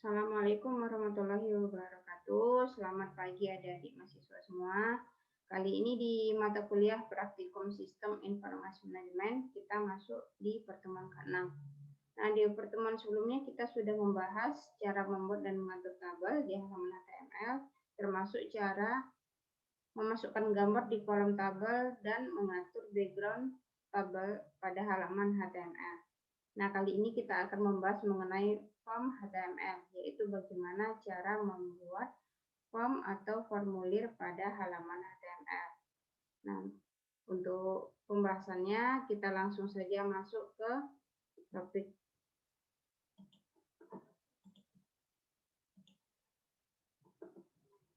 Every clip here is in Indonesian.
Assalamualaikum warahmatullahi wabarakatuh. Selamat pagi adik-adik mahasiswa semua. Kali ini di mata kuliah Praktikum Sistem Informasi Manajemen, kita masuk di pertemuan ke-6. Nah, di pertemuan sebelumnya kita sudah membahas cara membuat dan mengatur tabel di halaman HTML, termasuk cara memasukkan gambar di kolom tabel dan mengatur background tabel pada halaman HTML. Nah, kali ini kita akan membahas mengenai form HTML, yaitu bagaimana cara membuat form atau formulir pada halaman HTML. Nah, untuk pembahasannya kita langsung saja masuk ke topik.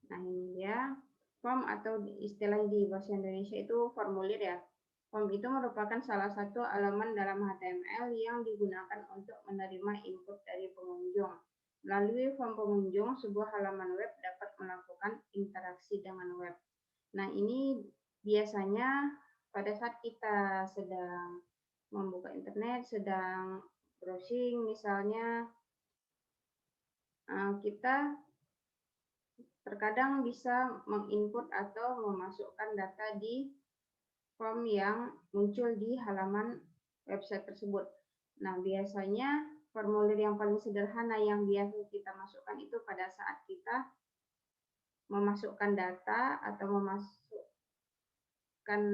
Nah, ini dia form atau istilah di bahasa Indonesia itu formulir ya. Form itu merupakan salah satu elemen dalam HTML yang digunakan untuk menerima input dari pengunjung. Melalui form pengunjung, sebuah halaman web dapat melakukan interaksi dengan web. Nah, ini biasanya pada saat kita sedang membuka internet, sedang browsing misalnya, kita terkadang bisa menginput atau memasukkan data di form yang muncul di halaman website tersebut. Nah, biasanya formulir yang paling sederhana yang biasa kita masukkan itu pada saat kita memasukkan data atau memasukkan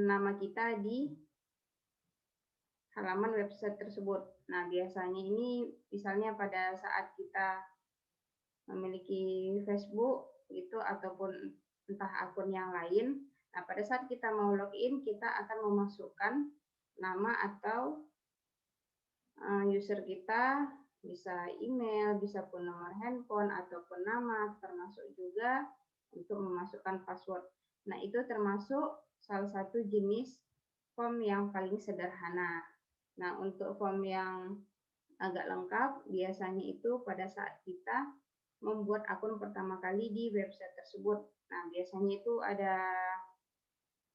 nama kita di halaman website tersebut. Nah, biasanya ini misalnya pada saat kita memiliki Facebook itu ataupun entah akun yang lain. Nah, pada saat kita mau login, kita akan memasukkan nama atau user kita, bisa email, bisa pun nomor handphone ataupun nama, termasuk juga untuk memasukkan password. Nah, itu termasuk salah satu jenis form yang paling sederhana. Nah, untuk form yang agak lengkap, biasanya itu pada saat kita membuat akun pertama kali di website tersebut. Nah, biasanya itu ada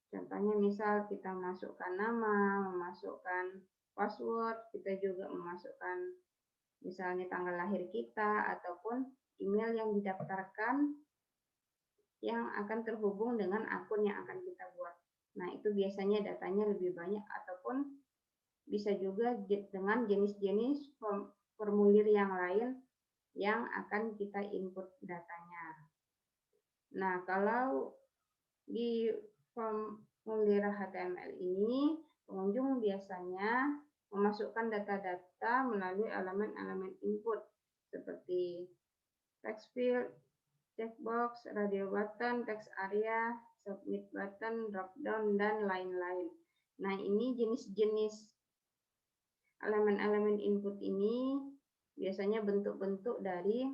contohnya misal kita masukkan nama, memasukkan password, kita juga memasukkan misalnya tanggal lahir kita ataupun email yang didaftarkan yang akan terhubung dengan akun yang akan kita buat. Nah, itu biasanya datanya lebih banyak ataupun bisa juga dengan jenis-jenis formulir yang lain yang akan kita input datanya. Nah, kalau di formulir HTML ini, pengunjung biasanya memasukkan data-data melalui elemen-elemen input seperti text field, checkbox, radio button, text area, submit button, drop down, dan lain-lain. Nah, ini jenis-jenis elemen-elemen input ini biasanya bentuk-bentuk dari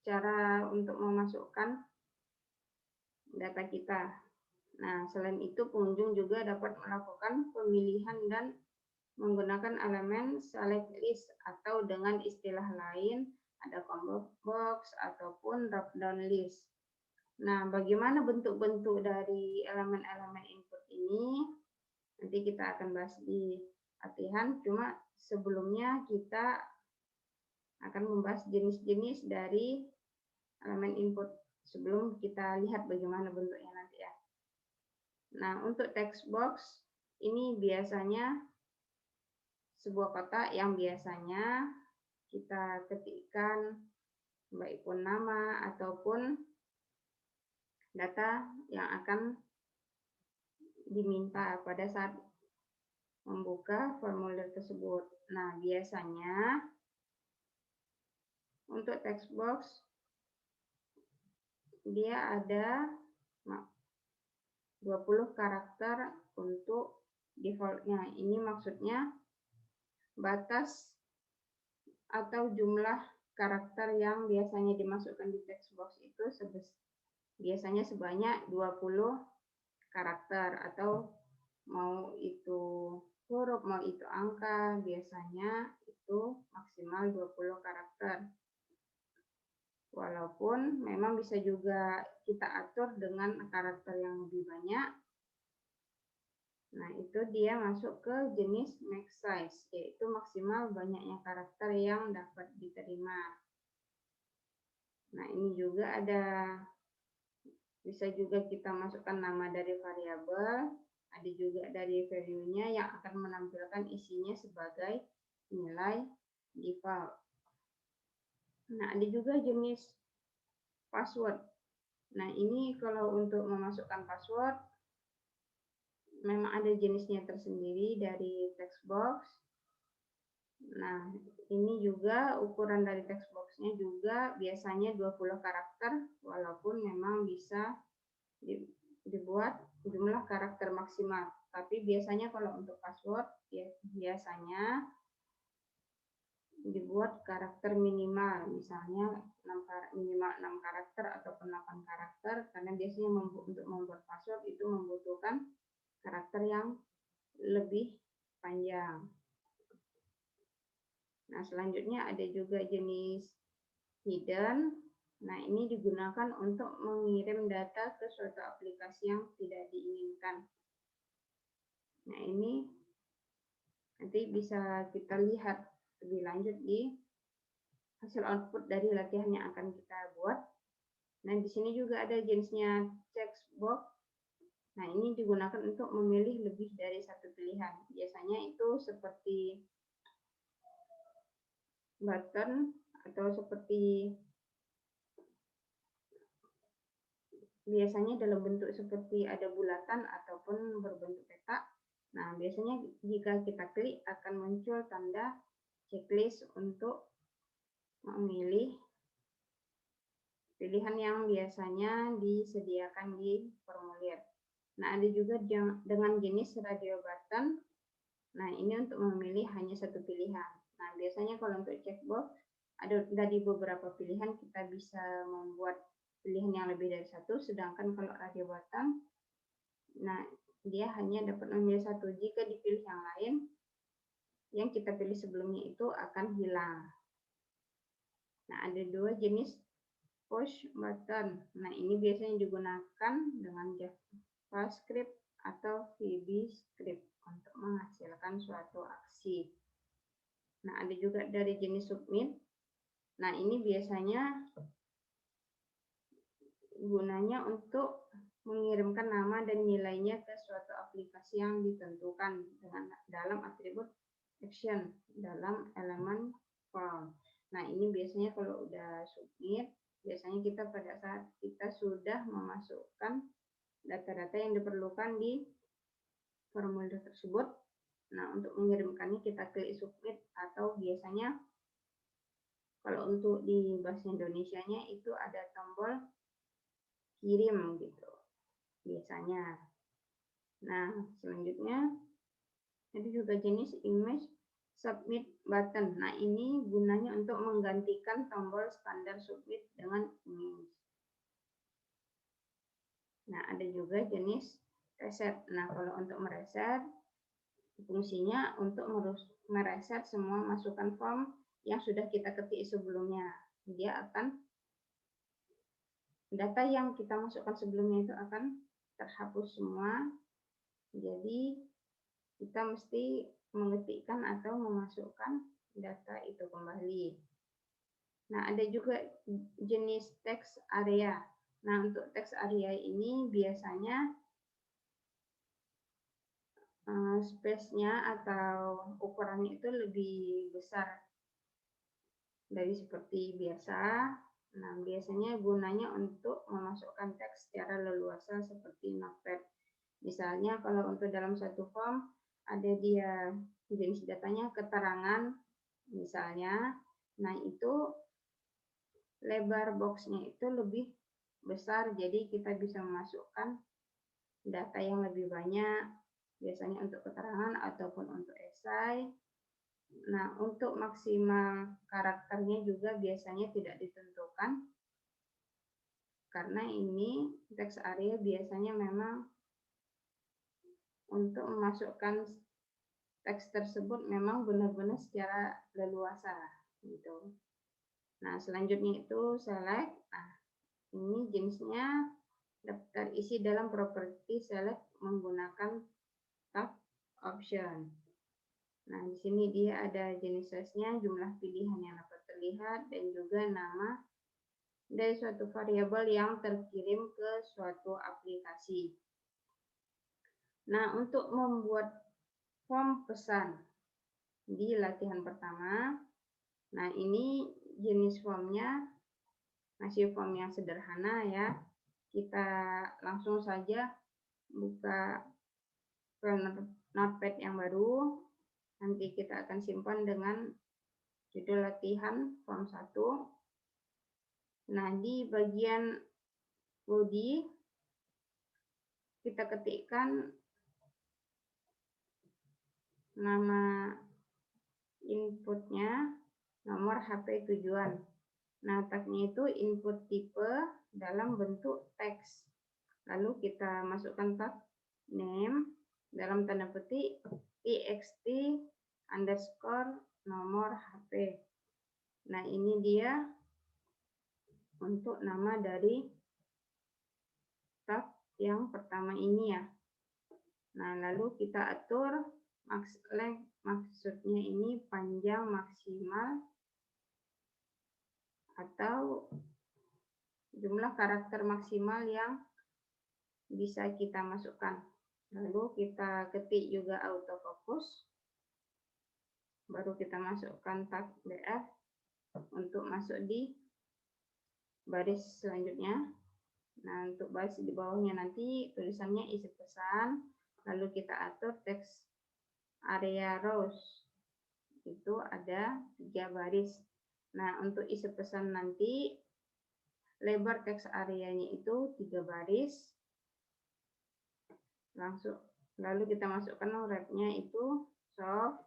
cara untuk memasukkan data kita. Nah, selain itu pengunjung juga dapat melakukan pemilihan dan menggunakan elemen select list atau dengan istilah lain ada combo box ataupun drop down list. Nah, bagaimana bentuk-bentuk dari elemen-elemen input ini? Nanti kita akan bahas di latihan, cuma sebelumnya kita akan membahas jenis-jenis dari elemen input sebelum kita lihat bagaimana bentuknya nanti ya. Nah, untuk text box ini biasanya sebuah kotak yang biasanya kita ketikkan baik pun nama ataupun data yang akan diminta pada saat membuka formulir tersebut. Nah, biasanya untuk text box dia ada 20 karakter untuk defaultnya. Ini maksudnya batas atau jumlah karakter yang biasanya dimasukkan di text box itu biasanya sebanyak 20 karakter atau mau itu huruf, mau itu angka, biasanya itu maksimal 20 karakter. Walaupun memang bisa juga kita atur dengan karakter yang lebih banyak. Nah, itu dia masuk ke jenis max size, yaitu maksimal banyaknya karakter yang dapat diterima. Nah, ini juga bisa juga kita masukkan nama dari variabel, ada juga dari value-nya yang akan menampilkan isinya sebagai nilai default. Nah, ada juga jenis password. Nah, ini kalau untuk memasukkan password, memang ada jenisnya tersendiri dari text box. Nah, ini juga ukuran dari text box-nya juga biasanya 20 karakter, walaupun memang bisa dibuat jumlah karakter maksimal. Tapi biasanya kalau untuk password, biasanya dibuat karakter minimal, misalnya minimal 6 karakter ataupun 8 karakter, karena biasanya untuk membuat password itu membutuhkan karakter yang lebih panjang. Nah, selanjutnya ada juga jenis hidden. Nah, ini digunakan untuk mengirim data ke suatu aplikasi yang tidak diinginkan. Nah, ini nanti bisa kita lihat lebih lanjut di hasil output dari latihan yang akan kita buat. Nah, di sini juga ada jenisnya checkbox. Nah, ini digunakan untuk memilih lebih dari satu pilihan. Biasanya itu seperti button atau seperti biasanya dalam bentuk seperti ada bulatan ataupun berbentuk peta. Nah, biasanya jika kita klik akan muncul tanda checklist untuk memilih pilihan yang biasanya disediakan di formulir. Nah, ada juga dengan jenis radio button. Nah, ini untuk memilih hanya satu pilihan. Nah, biasanya kalau untuk checkbox, ada dari beberapa pilihan kita bisa membuat pilihan yang lebih dari satu, sedangkan kalau radio button, nah dia hanya dapat memilih satu. Jika dipilih yang lain, yang kita pilih sebelumnya itu akan hilang. Nah, ada dua jenis push button. Nah, ini biasanya digunakan dengan JavaScript atau VB-script untuk menghasilkan suatu aksi. Nah, ada juga dari jenis submit. Nah, ini biasanya gunanya untuk mengirimkan nama dan nilainya ke suatu aplikasi yang ditentukan dengan dalam atribut action dalam elemen form. Nah, ini biasanya kalau udah submit, biasanya kita pada saat kita sudah memasukkan data-data yang diperlukan di formulir tersebut. Nah, untuk mengirimkannya kita klik submit atau biasanya kalau untuk di bahasa Indonesianya itu ada tombol kirim gitu biasanya. Nah, selanjutnya ada juga jenis image submit button. Nah, ini gunanya untuk menggantikan tombol standar submit dengan image. Nah, ada juga jenis reset. Nah, kalau untuk mereset, fungsinya untuk mereset semua masukan form yang sudah kita ketik sebelumnya. Dia akan data yang kita masukkan sebelumnya itu akan terhapus semua. Jadi kita mesti mengetikkan atau memasukkan data itu kembali. Nah, ada juga jenis text area. Nah, untuk text area ini biasanya space-nya atau ukurannya itu lebih besar dari seperti biasa. Nah, biasanya gunanya untuk memasukkan teks secara leluasa seperti notepad. Misalnya kalau untuk dalam satu form ada dia jenis datanya keterangan misalnya. Nah, itu lebar boxnya itu lebih besar, jadi kita bisa memasukkan data yang lebih banyak, biasanya untuk keterangan ataupun untuk esai. Nah, untuk maksimal karakternya juga biasanya tidak ditentukan, karena ini text area biasanya memang untuk memasukkan teks tersebut memang benar-benar secara leluasa gitu. Nah, selanjutnya itu select. Nah, ini jenisnya daftar isi dalam properti select menggunakan tab option. Nah, di sini dia ada jenis size-nya, jumlah pilihan yang dapat terlihat, dan juga nama dari suatu variabel yang terkirim ke suatu aplikasi. Nah, untuk membuat form pesan di latihan pertama, nah ini jenis formnya masih form yang sederhana ya. Kita langsung saja buka notepad yang baru. Nanti kita akan simpan dengan judul latihan form 1. Nah, di bagian body kita ketikkan nama inputnya, nomor HP tujuan. Nah, tagnya itu input tipe dalam bentuk teks. Lalu kita masukkan tag name dalam tanda petik txt underscore nomor HP. Nah, ini dia untuk nama dari tag yang pertama ini ya. Nah, lalu kita atur length, maksudnya ini panjang maksimal atau jumlah karakter maksimal yang bisa kita masukkan. Lalu kita ketik juga autofocus. Baru kita masukkan tag BF untuk masuk di baris selanjutnya. Nah, untuk baris di bawahnya nanti tulisannya isi pesan. Lalu kita atur teks area rows. Itu ada 3 baris. Nah, untuk isi pesan nanti lebar teks areanya itu 3 baris. Lalu kita masukkan wrap-nya itu soft.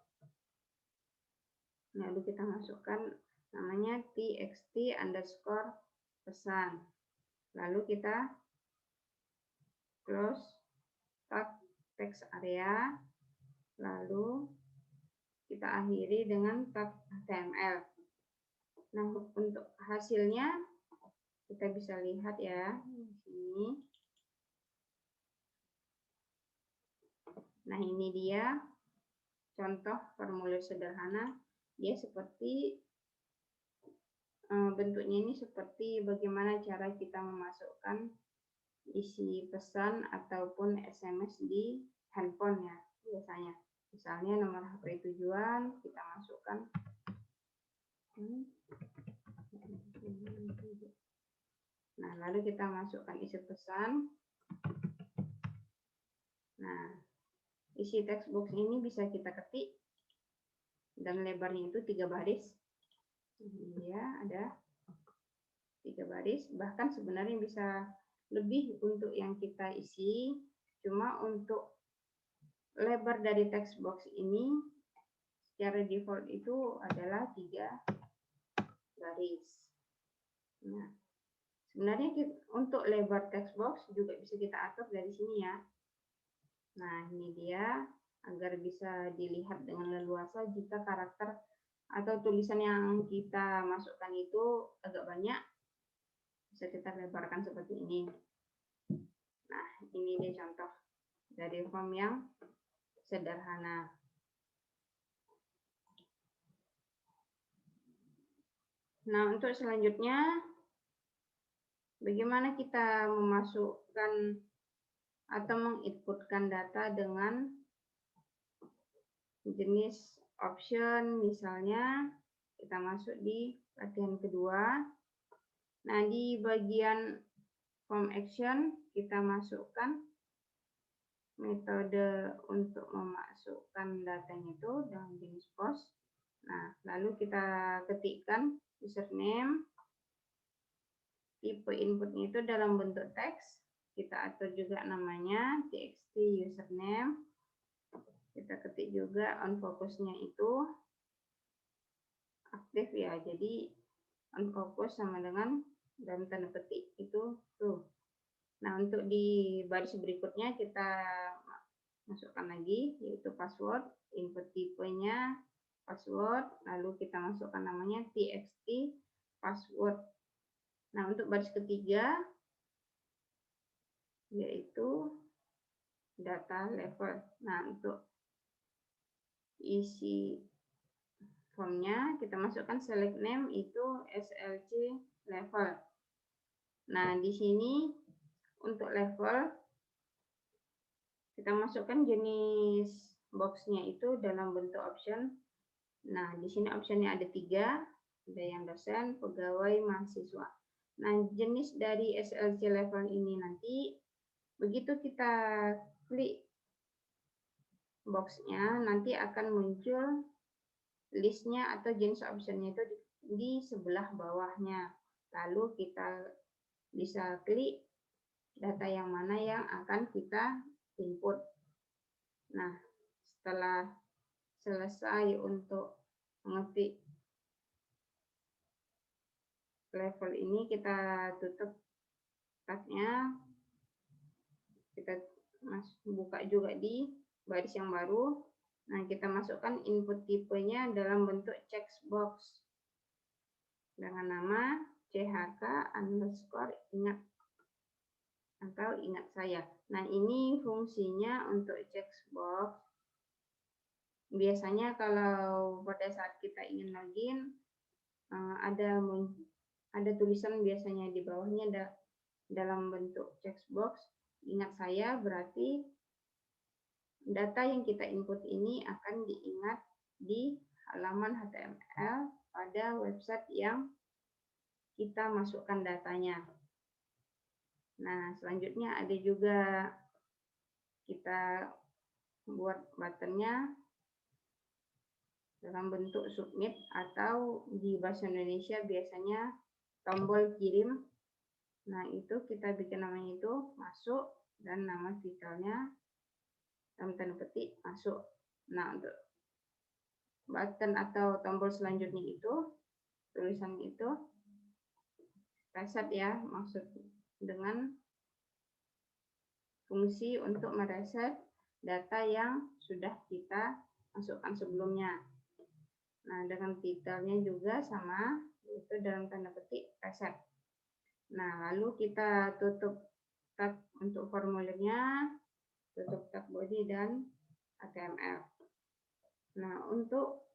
Lalu kita masukkan namanya txt underscore pesan. Lalu kita close tag text area. Lalu kita akhiri dengan tag HTML. Nah, untuk hasilnya kita bisa lihat ya di sini. Nah, ini dia contoh formulir sederhana. Dia seperti bentuknya ini seperti bagaimana cara kita memasukkan isi pesan ataupun SMS di handphone ya biasanya. Misalnya nomor HP tujuan kita masukkan. Nah, lalu kita masukkan isi pesan. Nah, isi text box ini bisa kita ketik dan lebarnya itu 3 baris. Ini ya, ada 3 baris. Bahkan sebenarnya bisa lebih untuk yang kita isi. Cuma untuk lebar dari text box ini secara default itu adalah 3 baris. Nah, sebenarnya untuk lebar text box juga bisa kita atur dari sini ya. Nah, ini dia agar bisa dilihat dengan leluasa jika karakter atau tulisan yang kita masukkan itu agak banyak, bisa kita lebarkan seperti ini. Nah, ini dia contoh dari form yang sederhana. Nah, untuk selanjutnya, bagaimana kita memasukkan atau menginputkan data dengan jenis option, misalnya kita masuk di latihan kedua. Nah, di bagian form action kita masukkan metode untuk memasukkan datanya itu dengan jenis post. Nah, lalu kita ketikkan username, tipe inputnya itu dalam bentuk teks. Kita atur juga namanya txt username. Kita ketik juga on focusnya itu aktif ya. Jadi on focus sama dengan dalam tanda petik itu tuh. Nah, untuk di baris berikutnya kita masukkan lagi yaitu password, input tipenya password, lalu kita masukkan namanya txt password. Nah, untuk baris ketiga yaitu data level. Nah, untuk isi formnya kita masukkan select name itu SLC level. Nah, di sini untuk level kita masukkan jenis boxnya itu dalam bentuk option. Nah, di sini optionnya ada 3, ada yang dosen, pegawai, mahasiswa. Nah, jenis dari SLC level ini nanti begitu kita klik boxnya, nanti akan muncul listnya atau jenis optionnya itu di sebelah bawahnya. Lalu kita bisa klik data yang mana yang akan kita input. Nah, setelah selesai untuk mengetik level ini, kita tutup tabnya, kita buka juga di baris yang baru. Nah, kita masukkan input tipenya dalam bentuk checkbox dengan nama CHK underscore ingat atau ingat saya. Nah, ini fungsinya untuk checkbox. Biasanya kalau pada saat kita ingin login, ada tulisan biasanya di bawahnya dalam bentuk checkbox. Ingat saya berarti data yang kita input ini akan diingat di halaman HTML pada website yang kita masukkan datanya. Nah, selanjutnya ada juga kita buat buttonnya dalam bentuk submit atau di bahasa Indonesia biasanya tombol kirim. Nah, itu kita bikin namanya itu masuk dan nama filenya dalam tanda petik masuk. Nah, untuk button atau tombol selanjutnya itu tulisan itu reset ya, maksud dengan fungsi untuk mereset data yang sudah kita masukkan sebelumnya. Nah, dengan titelnya juga sama, itu dalam tanda petik reset. Nah, lalu kita tutup tab untuk formulirnya, tutup tab body dan HTML. Nah, untuk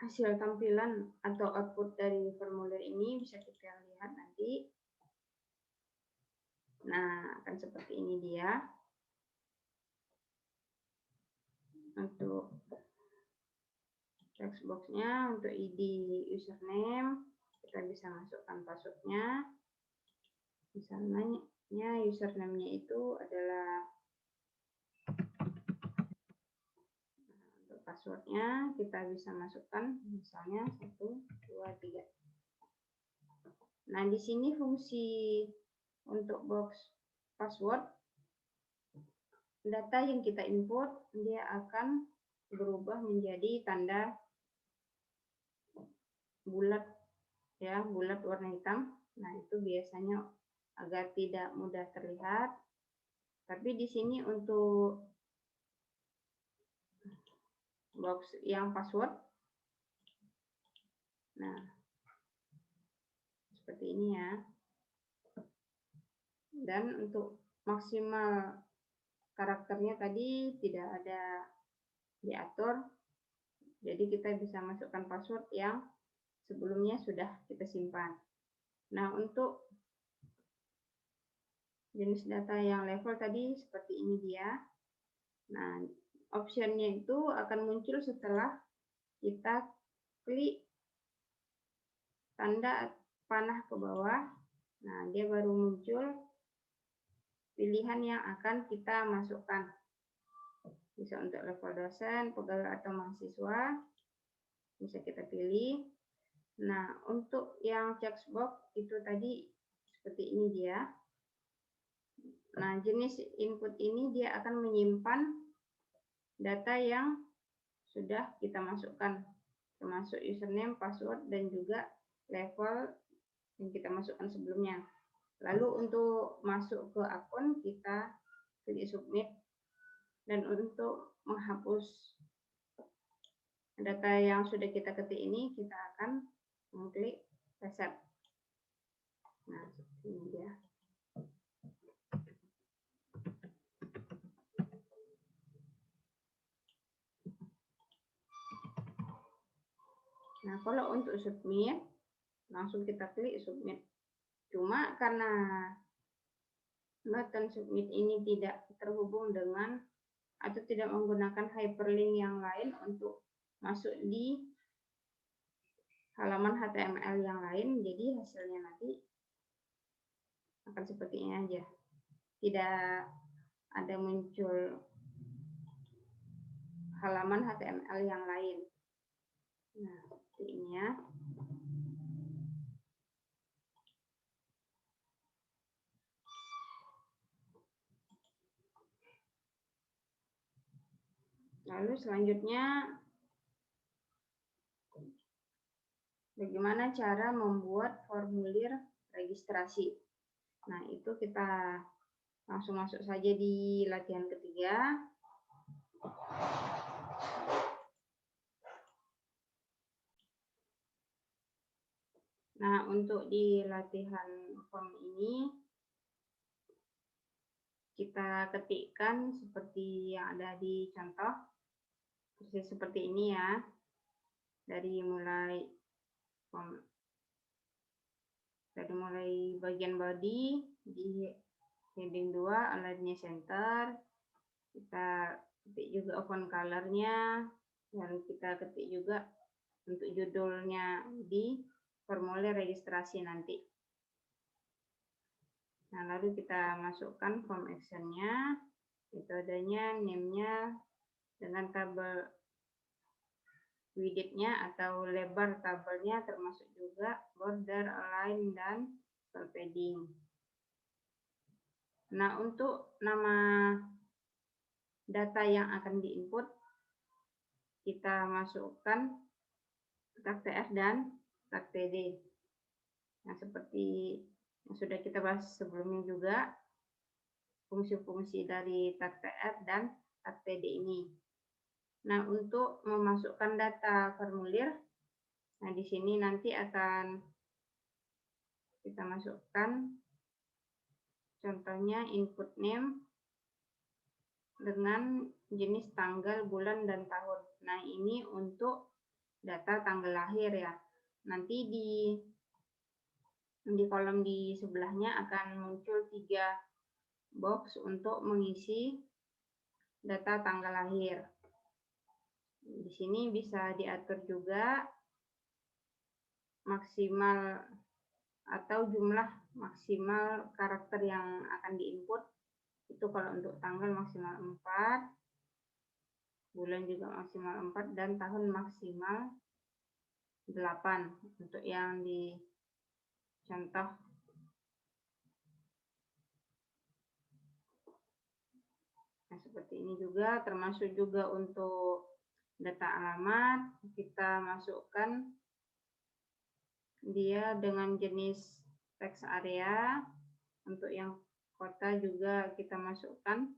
hasil tampilan atau output dari formulir ini bisa kita lihat nanti. Nah, akan seperti ini dia. Untuk checkboxnya, untuk ID username, kita bisa masukkan passwordnya. Misalnya username-nya itu adalah, untuk passwordnya kita bisa masukkan misalnya 1, 2, 3. Nah, di sini fungsi untuk box password, data yang kita input dia akan berubah menjadi tanda bulat ya, bulat warna hitam. Nah, itu biasanya agar tidak mudah terlihat. Tapi di sini untuk box yang password, nah seperti ini ya. Dan untuk maksimal karakternya tadi tidak ada diatur, jadi kita bisa masukkan password yang sebelumnya sudah kita simpan. Nah, untuk jenis data yang level tadi seperti ini dia. Nah, optionnya itu akan muncul setelah kita klik tanda panah ke bawah. Nah, dia baru muncul pilihan yang akan kita masukkan. Bisa untuk level dosen, pegawai atau mahasiswa, bisa kita pilih. Nah, untuk yang checkbox itu tadi seperti ini dia. Nah, jenis input ini dia akan menyimpan data yang sudah kita masukkan, termasuk username, password, dan juga level yang kita masukkan sebelumnya. Lalu untuk masuk ke akun, kita klik submit. Dan untuk menghapus data yang sudah kita ketik ini, kita akan mengklik reset. Nah, seperti ini dia. Nah, kalau untuk submit, langsung kita klik submit. Cuma karena button submit ini tidak terhubung dengan atau tidak menggunakan hyperlink yang lain untuk masuk di halaman HTML yang lain, jadi hasilnya nanti akan seperti ini aja. Tidak ada muncul halaman HTML yang lain. Nah, seperti ini ya. Lalu selanjutnya, bagaimana cara membuat formulir registrasi. Nah, itu kita langsung masuk saja di latihan ketiga. Nah, untuk di latihan form ini, kita ketikkan seperti yang ada di contoh, persis seperti ini ya. Dari mulai bagian body, di heading 2, align-nya center, kita ketik juga font color-nya, dan kita ketik juga untuk judulnya di formulir registrasi nanti. Nah, lalu kita masukkan form action-nya, metodenya, name-nya, dengan tabel width-nya atau lebar tabelnya, termasuk juga border, align, dan cell padding. Nah, untuk nama data yang akan diinput, kita masukkan tag tr dan tag td. Nah, seperti yang sudah kita bahas sebelumnya juga, fungsi-fungsi dari tag tr dan tag td ini. Nah, untuk memasukkan data formulir, nah di sini nanti akan kita masukkan contohnya input name dengan jenis tanggal, bulan, dan tahun. Nah, ini untuk data tanggal lahir ya. Nanti di kolom di sebelahnya akan muncul 3 box untuk mengisi data tanggal lahir. Di sini bisa diatur juga maksimal atau jumlah maksimal karakter yang akan diinput. Itu kalau untuk tanggal maksimal 4, bulan juga maksimal 4, dan tahun maksimal 8 untuk yang di contoh. Nah, seperti ini juga, termasuk juga untuk data alamat, kita masukkan dia dengan jenis text area. Untuk yang kota juga kita masukkan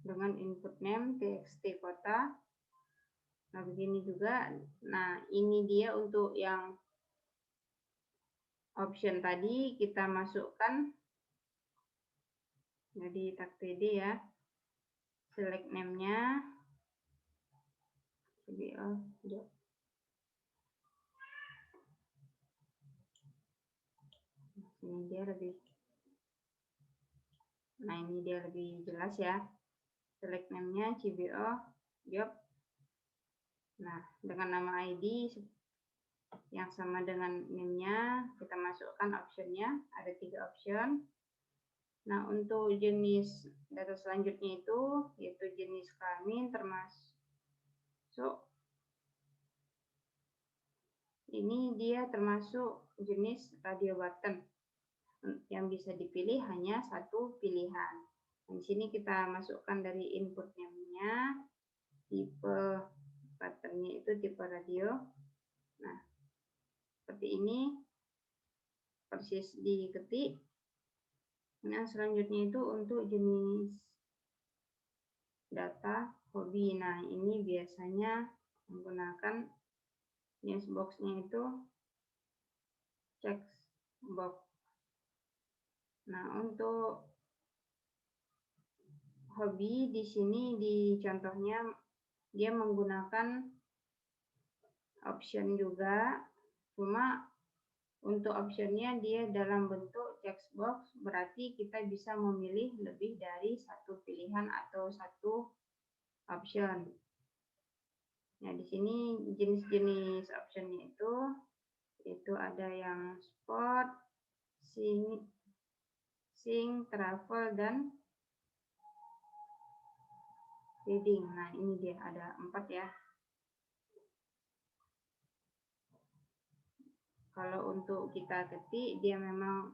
dengan input name txt kota. Nah, begini juga. Nah, ini dia untuk yang option tadi, kita masukkan jadi tag td ya, select name-nya, ini dia lebih, nah ini dia lebih jelas ya, select name-nya CBO job. Nah, dengan nama ID yang sama dengan name-nya, kita masukkan option-nya, ada 3 option. Nah, untuk jenis data selanjutnya itu, yaitu jenis kelamin, termasuk ini dia termasuk jenis radio button yang bisa dipilih hanya satu pilihan. Di sini kita masukkan dari input name-nya, tipe buttonnya itu tipe radio. Nah, seperti ini persis diketik. Nah, selanjutnya itu untuk jenis data hobi. Nah, ini biasanya menggunakan jenis box-nya itu text box. Nah, untuk hobi di sini di contohnya dia menggunakan option juga, cuma untuk optionnya dia dalam bentuk checkbox, berarti kita bisa memilih lebih dari satu pilihan atau satu option. Nah, di sini jenis-jenis optionnya itu ada yang sport, sing, travel, dan reading. Nah, ini dia ada 4 ya. Kalau untuk kita ketik, dia memang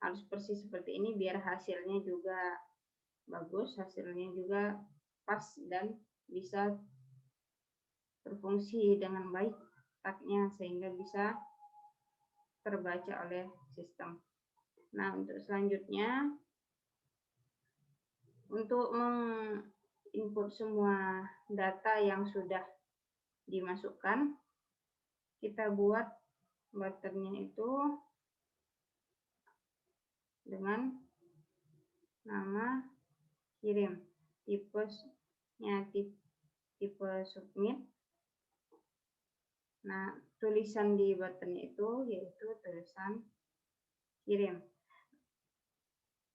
harus persis seperti ini biar hasilnya juga bagus, hasilnya juga pas dan bisa berfungsi dengan baik tagnya sehingga bisa terbaca oleh sistem. Nah, untuk selanjutnya, untuk menginput semua data yang sudah dimasukkan, kita buat buttonnya itu dengan nama kirim, tipenya tipe submit. Nah, tulisan di buttonnya itu yaitu tulisan kirim.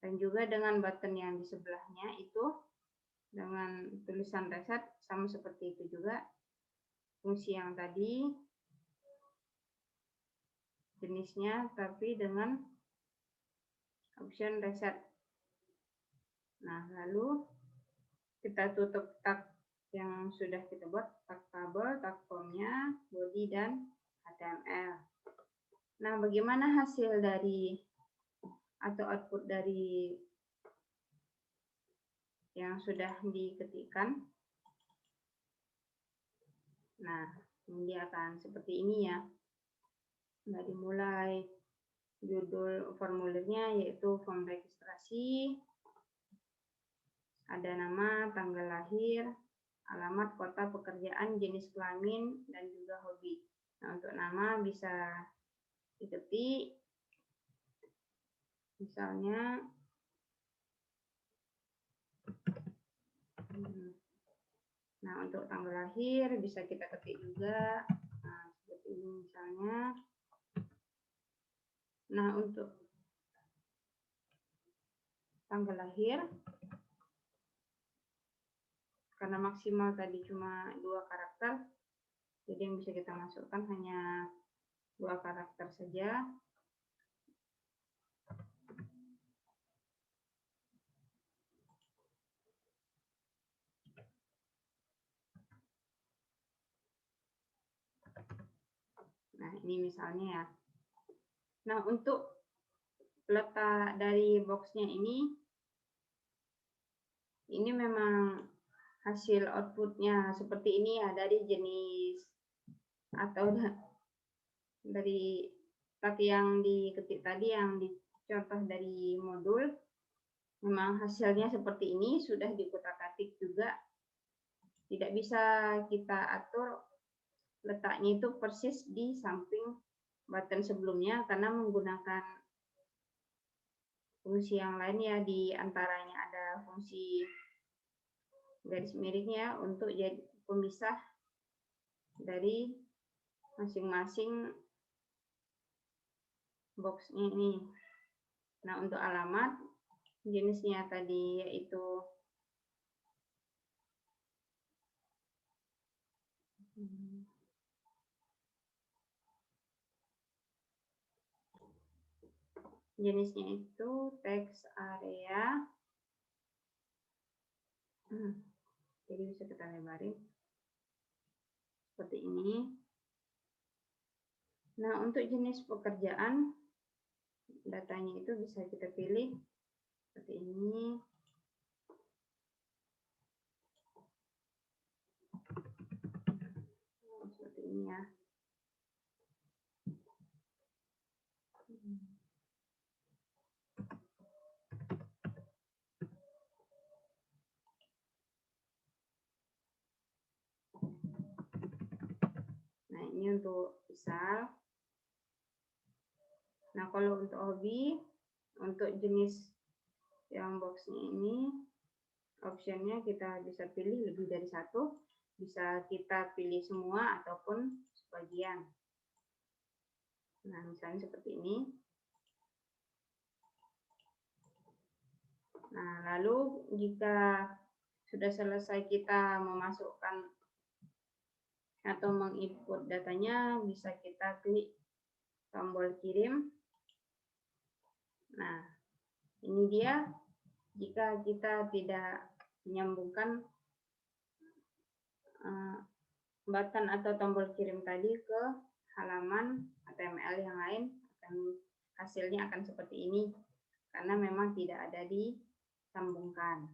Dan juga dengan button yang di sebelahnya itu dengan tulisan reset sama seperti itu juga. Fungsi yang tadi jenisnya tapi dengan option reset. Nah, lalu kita tutup tag yang sudah kita buat, tag tabel, tag formnya, body, dan HTML. Nah, bagaimana hasil dari atau output dari yang sudah diketikkan? Nah, ini dia akan seperti ini ya. Nah, dimulai judul formulirnya yaitu form registrasi, ada nama, tanggal lahir, alamat, kota, pekerjaan, jenis kelamin, dan juga hobi. Nah, untuk nama bisa diketik, misalnya nah, untuk tanggal lahir bisa kita ketik juga. Nah, seperti ini misalnya. Nah, untuk tanggal lahir, karena maksimal tadi cuma 2 karakter, jadi yang bisa kita masukkan hanya 2 karakter saja. Nah, ini misalnya ya. Nah, untuk letak dari boxnya ini memang hasil outputnya seperti ini ya, dari jenis atau dari tag yang diketik tadi yang dicontoh dari modul, memang hasilnya seperti ini, sudah dikutak-atik juga. Tidak bisa kita atur letaknya itu persis di samping button sebelumnya karena menggunakan fungsi yang lain ya, di antaranya ada fungsi garis miringnya untuk jadi pemisah dari masing-masing boxnya ini. Nah, untuk alamat jenisnya tadi yaitu jenisnya itu text area. Jadi bisa kita lebarin seperti ini. Nah, untuk jenis pekerjaan datanya itu bisa kita pilih seperti ini. Seperti ini ya. Nah, ini untuk misal. Nah, kalau untuk hobi, untuk jenis yang boxnya ini, optionnya kita bisa pilih lebih dari 1. bisa kita pilih semua ataupun sebagian. Nah, misalnya seperti ini. Nah, lalu jika sudah selesai kita memasukkan atau menginput datanya, bisa kita klik tombol kirim. Nah, ini dia jika kita tidak menyambungkan button atau tombol kirim tadi ke halaman HTML yang lain, hasilnya akan seperti ini karena memang tidak ada disambungkan.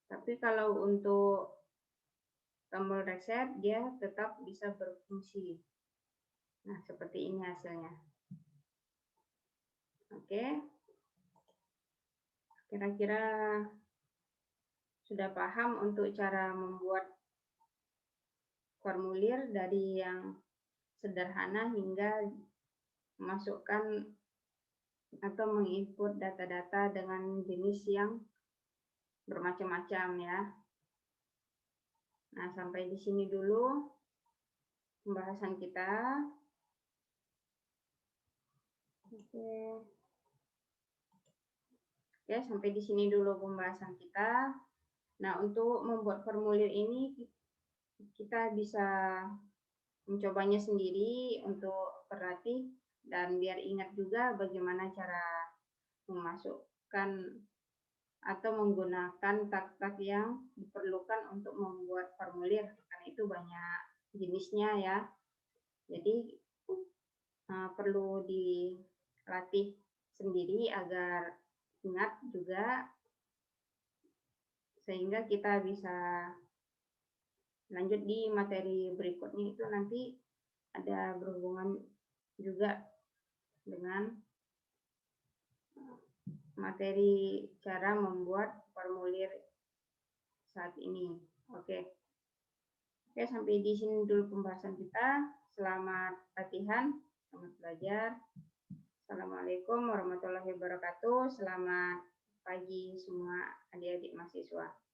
Tapi kalau untuk tombol reset dia tetap bisa berfungsi. Nah, seperti ini hasilnya. Oke. Kira-kira sudah paham untuk cara membuat formulir dari yang sederhana hingga memasukkan atau menginput data-data dengan jenis yang bermacam-macam ya. Nah, sampai di sini dulu pembahasan kita. Oke, sampai di sini dulu pembahasan kita. Nah, untuk membuat formulir ini kita bisa mencobanya sendiri untuk berlatih dan biar ingat juga bagaimana cara memasukkan atau menggunakan tag-tag yang diperlukan untuk membuat formulir, karena itu banyak jenisnya ya. Jadi perlu dilatih sendiri agar ingat juga, sehingga kita bisa lanjut di materi berikutnya. Itu nanti ada berhubungan juga dengan materi cara membuat formulir saat ini. Oke, sampai di sini dulu pembahasan kita. Selamat latihan, selamat belajar. Assalamualaikum warahmatullahi wabarakatuh. Selamat pagi semua adik-adik mahasiswa.